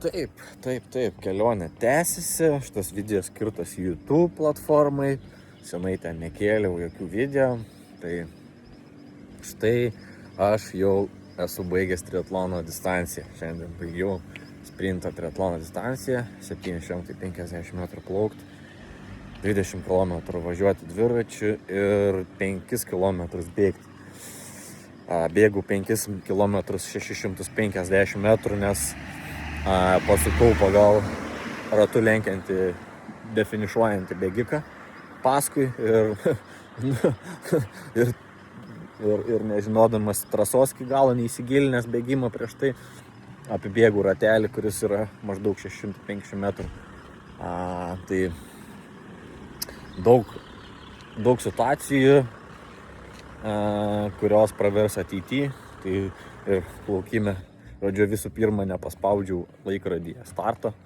Taip, kelionė tęsiasi, šitas video skirtas YouTube platformai, senai ten nekėliau jokių video, tai štai aš jau esu baigęs triatlono distanciją, šiandien baigiau sprinto triatlono distanciją, 750 metrų plaukti, 20 km važiuoti dviračiu ir 5 km bėgti. Bėgu 5 km 650 metrų, nes pasukau pagal ratu lenkiantį, definišuojantį bėgiką paskui ir nežinodamas trasos iki galo, neįsigilinęs bėgimą prieš tai, apibėgu ratelį, kuris yra maždaug 650 metrų. Tai daug situacijų, kurios pravers ateityje, tai ir plaukime. Žodžiu, visų pirma, nepaspaudžiau laikrodyje starto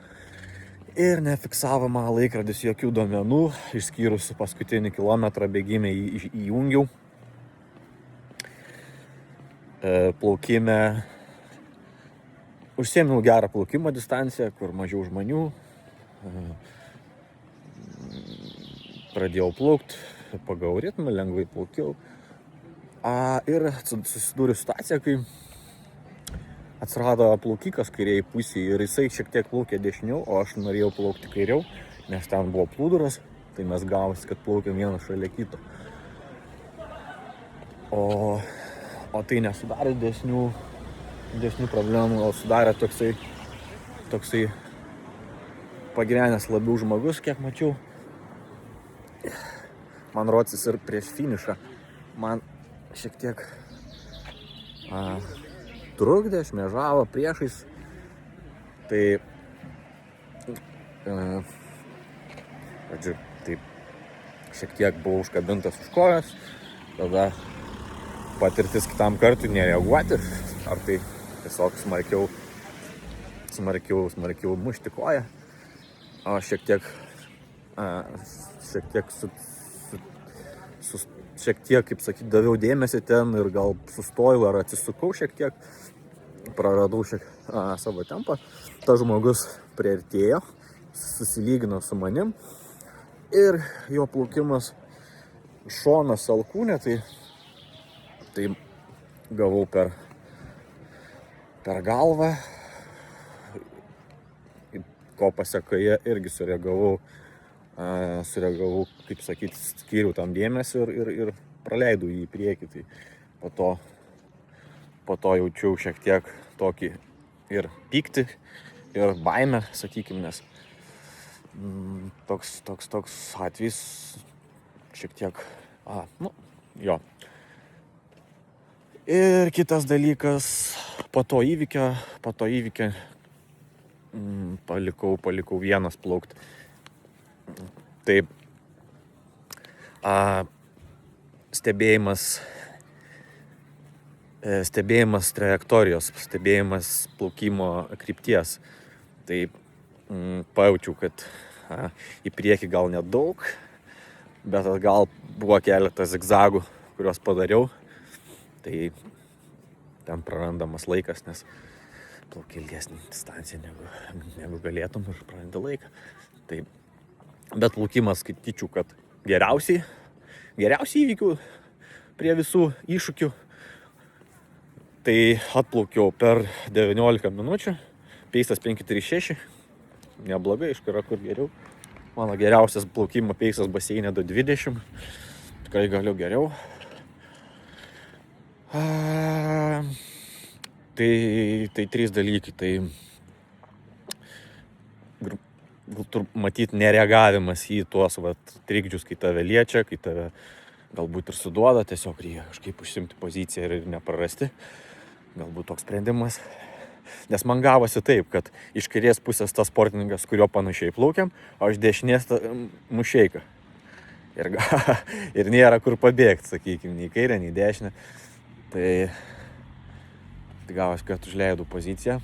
ir nefiksavo man laikrodis jokių duomenų, išskyrus paskutinį kilometrą bėgime įjungiau. Plaukime užsiėmiau gerą plaukimo distanciją, kur mažiau žmonių. Pradėjau plaukti, pagavau ritmą, lengvai plaukiau. Ir susidūriau situaciją, kai atsirado plaukikas kairiai pusėje ir jisai šiek tiek plaukė dešiniau, o aš norėjau plaukti kairiau, nes ten buvo plūduras, tai mes gavosi, kad plaukėm vienas šalia kito. O tai nesudarė didesnių problemų, o sudarė toksai pagyvenęs labiau žmogus, kiek mačiau. Man rocis ir prieš finišą man šiek tiek trukdė, šmėžavo priešais. Tai šiek tiek buvau užkabintas už kojas, tada patirtis kitam kartui nereaguoti, ar tai tiesiog smarkiau mušti koją, o šiek tiek, kaip sakyt, daviau dėmesį ten ir gal sustojau ar atsisukau šiek tiek, praradau savo tempą. Tas žmogus priartėjo, susilygino su manim ir jo plaukimas šonas alkūnė, tai gavau per galvą, ko pasekoje irgi sureagavau, kaip sakyt, skyriau tam dėmesį ir praleidau jį į priekį. Tai po to jaučiau šiek tiek tokį ir pyktį, ir baimę, sakykim, nes toks atvejis šiek tiek, jo. Ir kitas dalykas, po to įvykio palikau vienas plaukti. Taip, stebėjimas trajektorijos, stebėjimas plaukimo krypties. Tai pajaučiau, kad į priekį gal nedaug, bet gal buvo keletas zigzagų, kuriuos padariau. Tai ten prarandamas laikas, nes plauki ilgesnį distanciją negu galėtum ir prarandi laiką. Tai, bet plaukimas, skaityčiau, kad geriausiai įvykių prie visų iššūkių. Tai atplaukiau per 19 minučių, peisas 5:36, neblogai, iš yra kur geriau. Mano geriausias plaukimo peisas baseine 2:20, tikrai galiu geriau. Tai trys dalykai, tai matyt nereagavimas į tuos trikdžius, kai tave liečia, kai tave galbūt ir suduoda, tiesiog reikia kažkaip užsimti poziciją ir neprarasti. Galbūt toks sprendimas. Nes man gavosi taip, kad iš kairės pusės tas sportininkas, kurio panašiai plaukiam, o iš dešinės mušeika. Ir nėra kur pabėgti, sakykime, nei kairę, nei dešinę. Tai gavosi, kad užleidau poziciją.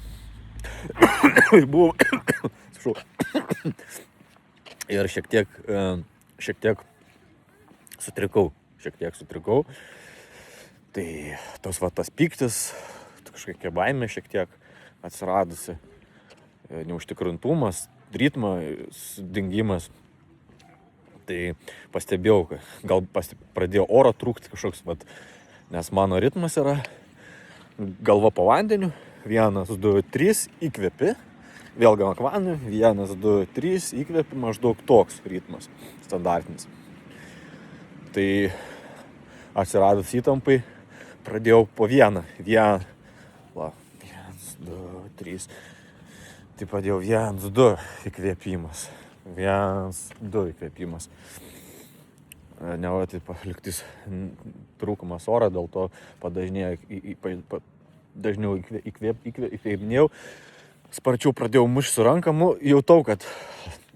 Ir šiek tiek sutrikau. Tai tas pyktis, kažkokia baimė šiek tiek atsiradusi. neužtikrintumas, ritmo dingimas. Tai pastebėjau, gal pradėjo oro trūkti kažkoks, nes mano ritmas yra galva po vandeniu, 1, 2, 3, įkvepi, vėl gal ant vandeniu, 1, 2, 3, įkvepi, maždaug toks ritmas, standartinis. Tai atsiradus įtampai, pradėjau po 1, 1, 2, 3, tai pradėjau 1, 2 įkvėpimas, 1, 2 įkvėpimas. Tai paliktis trūkumas oro, dėl to dažniau įkvėpinėjau, sparčiau pradėjau mušti su ranka, jautau, kad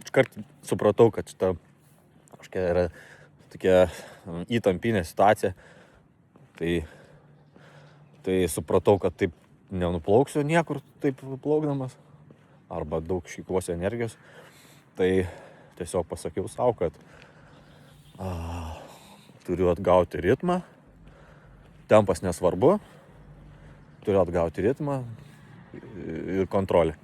iškart supratau, kad šita kažkokia yra tokia įtampinė situacija, tai supratau, kad taip nenuplauksiu niekur taip plaukdamas, arba daug šeikuosiu energijos, tai tiesiog pasakiau savo, kad turiu atgauti ritmą, tempas nesvarbu, turiu atgauti ritmą ir kontrolę.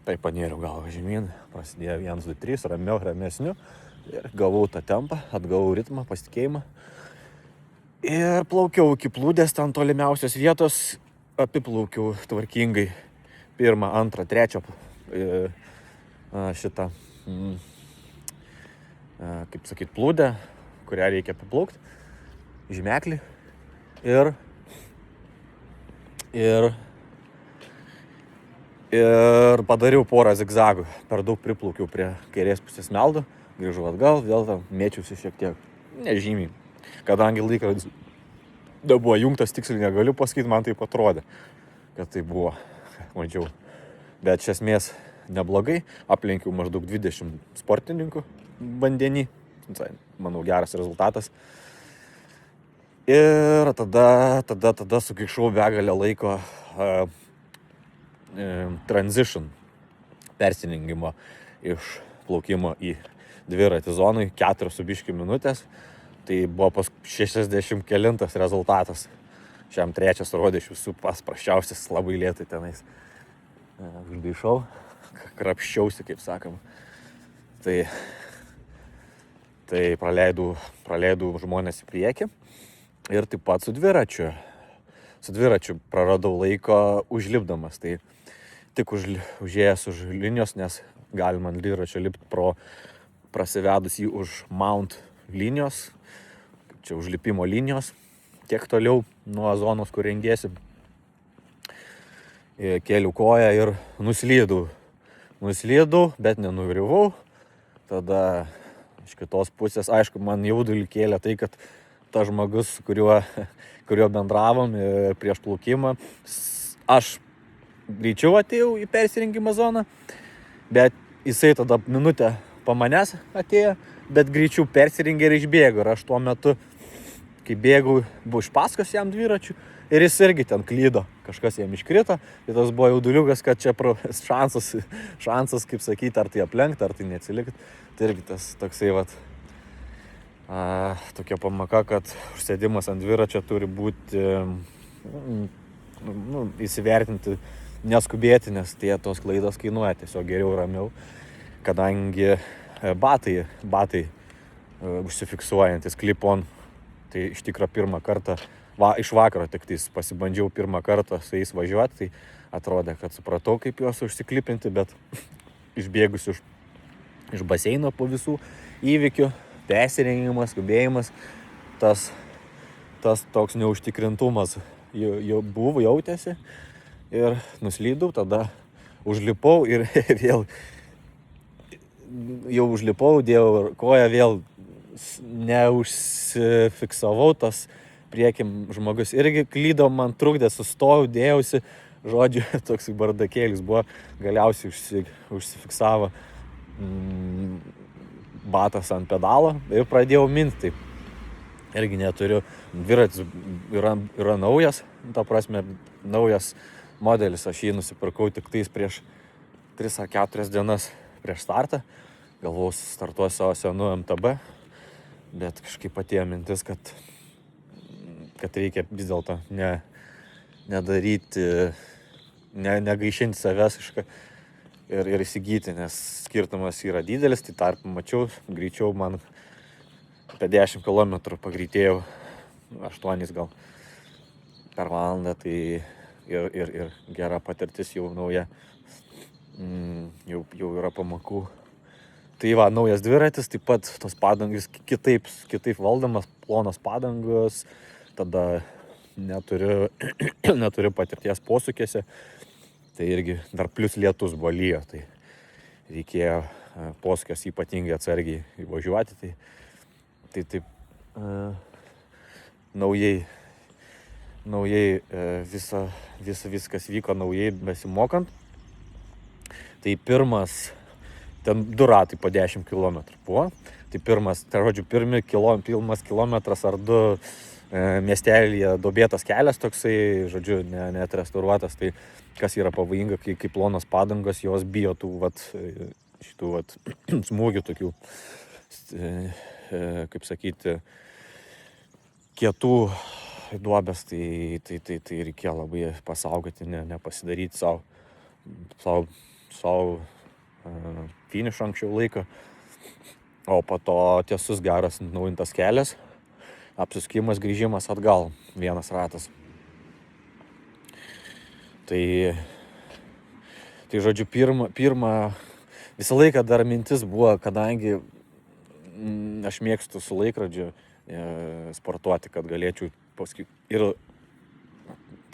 Tai panėriau galvą žemyn, prasidėjo 1, 2, 3, ramesniu ir gavau tą tempą, atgavau ritmą, pasitikėjimą ir plaukiau iki plūdės, ten tolimiausios vietos, apiplaukiau tvarkingai 1, 2, 3 šitą kaip sakyt, plūdę, kurią reikia apiplaukti, žymeklį ir padariau porą zigzagų, per daug priplaukiau prie kairės pusės meldo, grįžau atgal, vėl tam mėčiausi šiek tiek, nežymiai, kadangi laikrodis buvo jungtas, tiksliai negaliu pasakyti, man taip atrodė, kad tai buvo, mačiau, bet iš esmės neblogai, aplenkiau maždaug 20 sportininkų vandenį, manau, geras rezultatas. Ir tada sugaišau begalę laiko transition, persirengimo iš plaukimo į dviratį zonai, 4 su biškiu minutės. Tai buvo 60 kelintas rezultatas. Šiam 3 rodė iš visų prasčiausias, labai lėtai tenais. Užgaišau, krapščiausi, kaip sakoma. Tai praleidau žmonės į priekį ir taip pat su dviračiu. Su dviračiu praradau laiko užlipdamas. Tai tik užėjęs už linijos, nes galima ant dviračio lipti prasivedus jį už mount linijos, čia užlipimo linijos, tiek toliau nuo zonos, kur rengiesi. Kėliau koją ir nuslydau, bet nenugriuvau. Tada iš kitos pusės, aišku, man jaudulį kėlė tai, kad tas žmogus, kuriuo bendravom prieš plaukimą, aš greičiau atėjau į persirengimo zoną, bet jisai tada minutę po manęs atėjo, bet greičiau persirengė ir išbėgo. Ir aš tuo metu, kai bėgau, buvau iš paskos jam dviračių ir jis irgi ten klydo, kažkas jam iškrito. Ir tas buvo jauduliukas, kad čia šansas, kaip sakyti, ar tai aplenkti, ar tai neatsilikti. Tai irgi tas toksai tokia pamaka, kad užsėdimas ant dviračio turi būti įsivertinti, neskubėti, nes tos klaidos kainuoja, tiesiog geriau ramiau, kadangi batai užsifiksuojantis clip-on, tai iš tikro pirmą kartą, iš vakaro tik tais pasibandžiau pirmą kartą su jais važiuoti, tai atrodė, kad supratau, kaip juos užsiklipinti, bet išbėgus iš baseino po visų įvykių, persirengimas, skubėjimas, tas toks neužtikrintumas jau jautėsi ir nuslydau, tada užlipau ir vėl jau užlipau, dėjau koją, vėl neužsifiksavau, tas priekim žmogus irgi klydo, man trukdė, sustojau, dėjausi, žodžiu, toks bardakėlis buvo, galiausiai užsifiksavo batas ant pedalo ir pradėjau minti. Irgi neturiu, dviratis yra naujas, ta prasme, naujas modelis, aš jį nusipirkau tik tais prieš 3 ar 4 dienas prieš startą, galvau startuosiu savo senu MTB, bet kažkaip atėjo mintis, kad reikia vis dėlto nedaryti, negaišinti savęs ir įsigyti, nes skirtumas yra didelis, tai tarp mačiau, greičiau man apie 10 km pagreitėjau, 8 gal per valandą, tai ir gera patirtis jau nauja, jau yra pamokų. Tai va, naujas dviratis, taip pat tos padangos kitaip valdomas, plonos padangos, tada neturiu patirties posūkėse, tai irgi dar plus lietus buvo lyjo, tai reikėjo posūkės ypatingai atsargiai įvažiuoti, tai taip naujai viskas vyko naujai besimokant. Tai pirmas, ten 2 ratai po 10 km buvo. Tai pirmas kilometras ar 2 miestelyje duobėtas kelias toksai, žodžiu, net restauruotas. Tai kas yra pavojinga, kai plonos padangos, jos bijo šitų smūgių tokių, kaip sakyti, kietų duobės, tai reikėjo labai pasaugoti, nepasidaryti savo finišo anksčiau laiko. O po to tiesus geras naujintas kelias, apsuskimas, grįžimas atgal, 1 ratas. Tai žodžiu, pirma visą laiką dar mintis buvo, kadangi aš mėgstu su laikrodžiu sportuoti, kad galėčiau paskui ir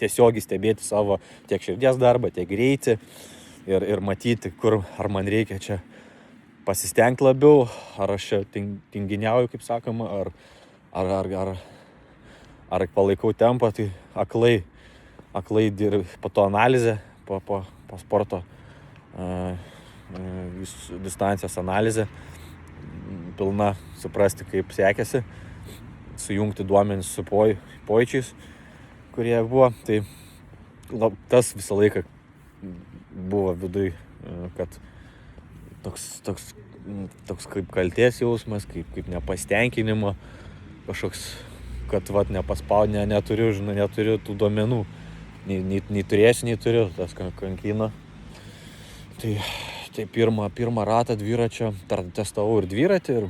tiesiogiai stebėti savo tiek širdies darbą, tiek greitį ir matyti, ar man reikia čia pasistengti labiau, ar aš čia tinginiauju, kaip sakoma, ar palaikau tempą, tai aklai po to analizė, po sporto distancijos analizė, pilna suprasti, kaip sekėsi, sujungti duomenis su pojūčiais, kurie buvo. Tai tas visą laiką buvo viduj, kad toks kaip kaltės jausmas, kaip nepasitenkinimo, kažkoks, kad neturiu tų duomenų, nei turėsiu, nei turiu, tas kankino. Tai pirmą ratą dviračio, testavau ir dviratį, ir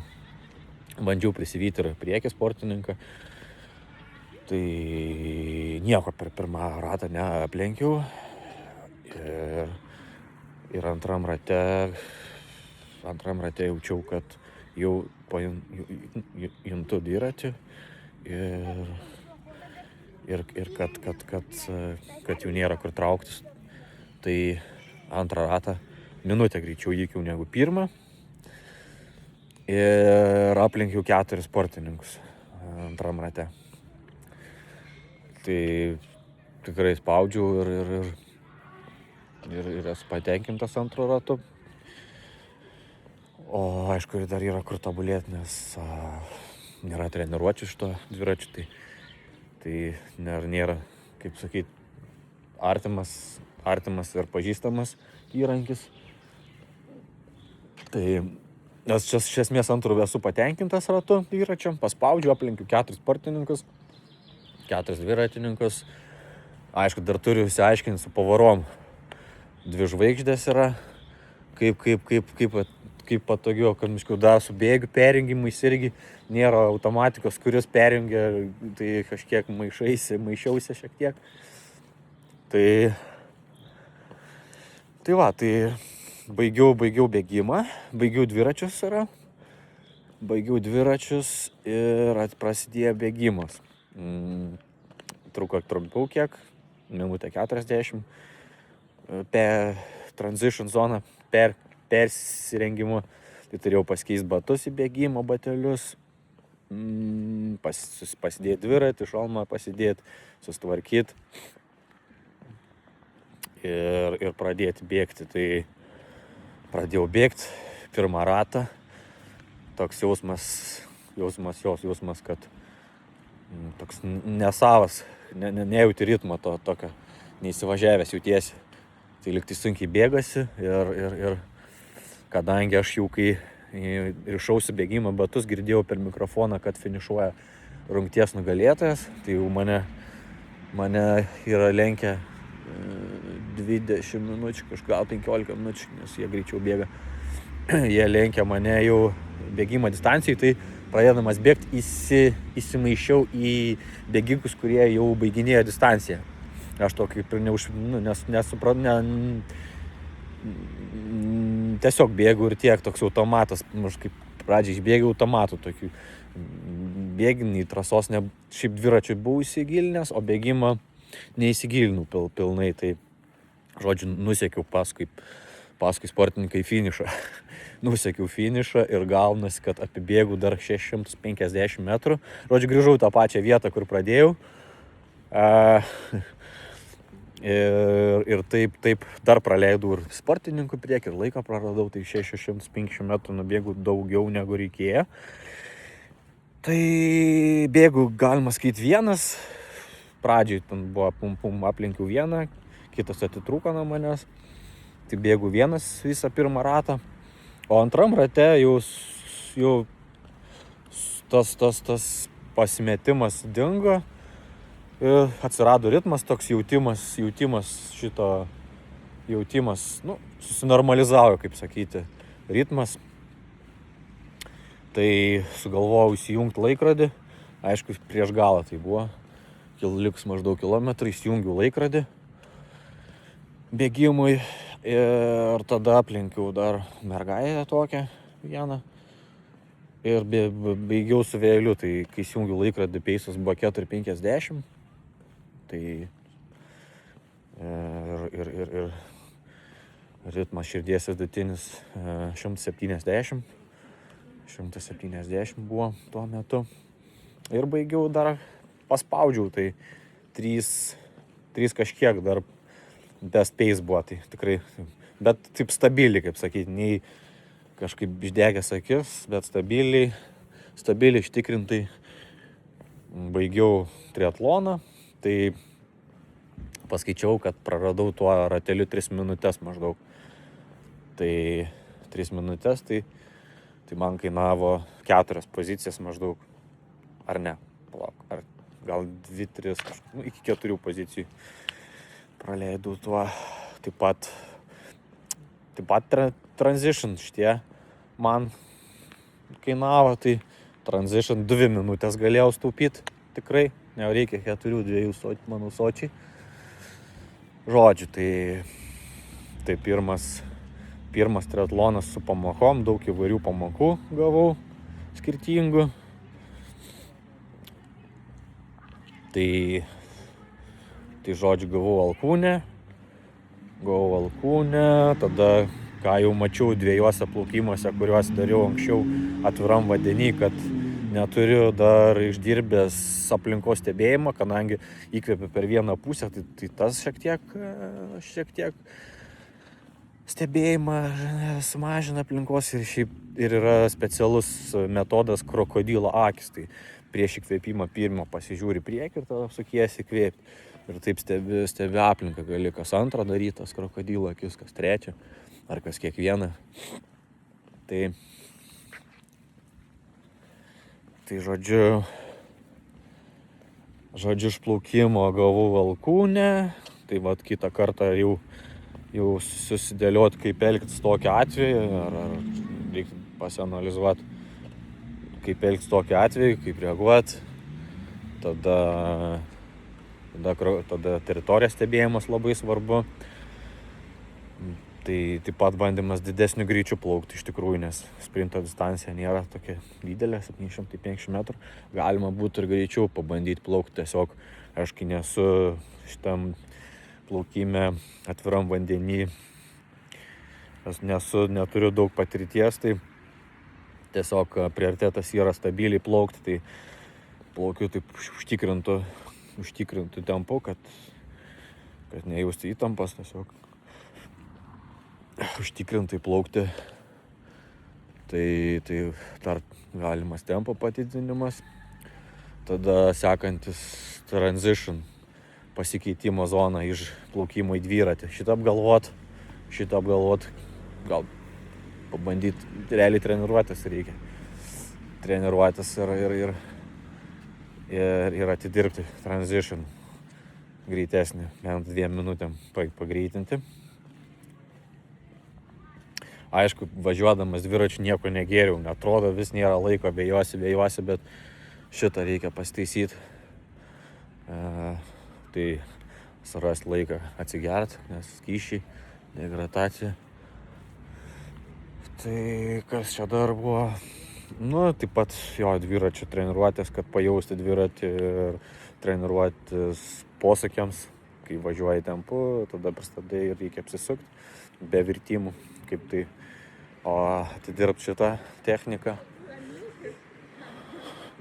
bandžiau prisivyti ir priekį sportininką. Tai nieko per pirmą ratą neaplenkiau. Ir antram rate jaučiau, kad jau juntu dviratį ir kad jau nėra kur trauktis. Tai antrą ratą minutę greičiau įvykiau negu pirmą. Ir aplenkiau 4 sportininkus antram rate. Tai tikrai spaudžiau ir esu patenkintas antru ratu. O aišku, dar yra kur tobulėti, nes nėra treniruočių šito dviračių, tai nėra, kaip sakyti, artimas ir pažįstamas įrankis. Tai nes čia iš esmės antru esu patenkintas ratu dviračio, paspaudžiu, aplenkiu 4 sportininkus, 4 dviratininkus. Aišku, dar turiu išsiaiškinti su pavarom. 2 žvaigždės yra, kaip patogiau, kad miškiau dar su bėgių perjungimais irgi nėra automatikos, kuris perjungia, tai kažkiek maišiausi šiek tiek. Tai baigiau bėgimą, baigiau dviračius ir prasidėjo bėgimas. Truko trumpiau kiek, minutę 40, per transition zoną, persirengimu. Tai turėjau pasikeisti batus į bėgimo batelius, pasidėti dviratį, šalmą pasidėti, sustvarkyti ir pradėti bėgti. Tai pradėjau bėgti pirmą ratą. Toks jausmas, kad toks nesavas, nejauti ritmo tokio, neįsivažiavęs jautiesi. Tai liktai sunkiai bėgasi ir kadangi aš jau kai rišausi bėgimo batus, girdėjau per mikrofoną, kad finišuoja rungties nugalėtojas, tai jau mane yra lenkę 20 minučių, gal 15 minučių, nes jie greičiau bėga. Jie lenkia mane jau bėgimo distancijai, tai pradėdamas bėgti įsimaišiau į bėgikus, kurie jau baiginėjo distanciją. Aš to kaip ir tiesiog bėgu ir tiek, toks automatas, aš kaip pradžiai išbėgiau automatų tokių. Bėginį trasos, šiaip dviračiui buvau įsigilinęs, o bėgimą neįsigilinau pilnai, tai žodžiu, nusekiau paskui sportininkai finišą. Nusekiau finišą ir gaunasi, kad apibėgau dar 650 metrų. Žodžiu, grįžau į tą pačią vietą, kur pradėjau. Ir taip dar praleidau ir sportininkų priekį, ir laiką praradau, tai 650 metrų nubėgau daugiau negu reikėjo. Tai bėgu, galima sakyti, vienas. Pradžiai ten buvo pum aplinkiau vieną, kitas atitrūko nuo manęs. Tai bėgu vienas visą pirmą ratą. O antram rate jau tas pasimetimas dingo. Ir atsirado ritmas, toks jautimas, susinormalizavo, kaip sakyti, ritmas. Tai sugalvojau įsijungti laikrodį, aišku, prieš galą tai buvo, likus maždaug kilometrą, įsijungiau laikrodį bėgimui ir tada aplenkiau dar mergaitę tokią vieną ir baigiau su vėliu, tai kai įsijungiau laikrodį, peisas buvo 4:50. Tai ir ritmas širdies vidutinis 170 buvo tuo metu. Ir baigiau dar, paspaudžiau, tai 3 kažkiek dar best pace buvo, tai tikrai, bet taip stabiliai, kaip sakyti, nei kažkaip išdegęs akis, bet stabiliai ištikrintai baigiau triatloną. Tai paskaičiau, kad praradau tuo rateliu 3 minutės maždaug. Tai 3 minutės, tai man kainavo 4 pozicijas maždaug. Ar ne? Ar gal 2-3, iki 4 pozicijų praleidau tuo. Taip pat transition šitie man kainavo, tai transition 2 minutės galėjau staupyti tikrai. Nereikia 4-2 mano sočiai. Žodžiu, tai pirmas triatlonas su pamokom, daug įvairių pamokų gavau skirtingų. Tai žodžiu, gavau alkūnę, tada, ką jau mačiau 2 plaukimuose, kuriuos dariau anksčiau atviram vandeny, kad neturiu dar išdirbęs aplinkos stebėjimą, kadangi įkvėpiu per vieną pusę, tai tas šiek tiek stebėjimą sumažina aplinkos ir yra specialus metodas krokodilo akis. Tai prieš įkvėpimą pirmą pasižiūri priekį ir tada sukiesi įkvėpti. Ir taip stebi aplinką, gali kas antrą daryti, tas krokodilo akis, kas trečią, ar kas kiekvieną. Tai žodžiu išplaukimo gavau alkūnę, tai vat kitą kartą jau susidėlioti, kaip elgtis tokiu atveju, ar reikia pasianalizuoti, kaip elgtis tokiu atveju, kaip reaguoti. Tada teritorijos stebėjimas labai svarbu. Tai taip pat bandymas didesniu greičiu plaukti iš tikrųjų, nes sprinto distancija nėra tokia didelė, 750 metrų. Galima būtų ir greičiau pabandyti plaukti, tiesiog aš kai nesu šitam plaukime atviram vandenį, neturiu daug patirties, tai tiesiog prioritetas yra stabiliai plaukti, tai plaukiu taip užtikrintų tempu, kad nejausti įtampas, tiesiog užtikrintai plaukti. Tai dar galimas tempo padidinimas. Tada sekantis transition, pasikeitimo zona iš plaukimo į dviratį. Šitą apgalvot, gal pabandyti realiai treniruotis reikia. Treniruotis ir atidirbti transition. greitesnį, bent 2 minutėm pagreitinti. Aišku, važiuodamas dviračiu nieko negėriau, netrodo, vis nėra laiko, vėjuosi, bet šitą reikia pastaisyti. Tai surasti laiką atsigerti, nes skysčiai, dehidratacija. Tai kas čia dar buvo? Nu, taip pat jo dviračio treniruotės, kad pajausti dviratį ir treniruotis posūkiams, kai važiuoji tempu, tada pristabdai ir reikia apsisukti be virtimų, kaip tai, o atidirbti šitą techniką.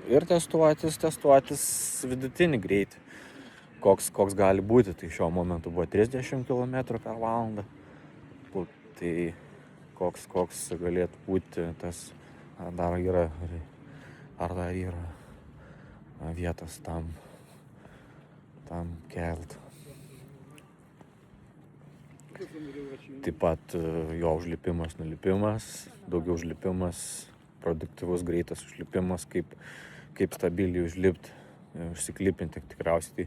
Ir testuotis vidutinį greitį, koks gali būti. Tai šiuo momentu buvo 30 km/h. Tai koks galėtų būti tas, ar dar yra vietos tam kelt. Taip pat jo užlipimas, nulipimas, daugiau užlipimas, produktyvus, greitas užlipimas, kaip stabiliai užlipti, užsiklipinti tikriausiai, tai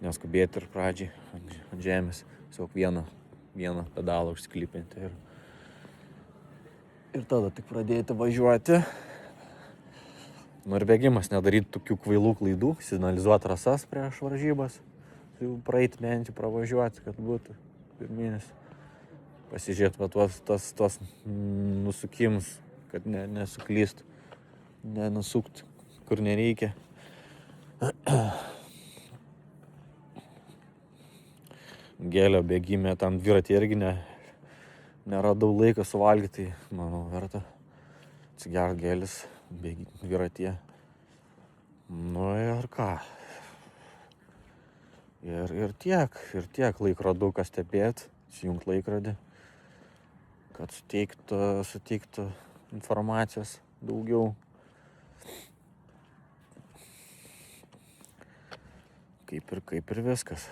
neskubėti ir pradžiai ant žemės, tiesiog vieną pedalą užsiklipinti ir tada tik pradėti važiuoti. Nu ir bėgimas, nedaryti tokių kvailų klaidų, signalizuoti rasas prieš varžybas, jau praeiti bent jau pravažiuoti, kad būtų pirminis. Pasižiūrėti va tuos nusukimus, kad nesuklystų, nenusukti, kur nereikia. Gėlio bėgime tam dviratį irgi neradau laiką suvalgyti, tai manau verta atsigerti gėlis dviratyje. Nu ir ką. Ir tiek laikroduką stebėti, įsijungti laikrodį, kad suteiktų informacijos daugiau. Kaip ir viskas.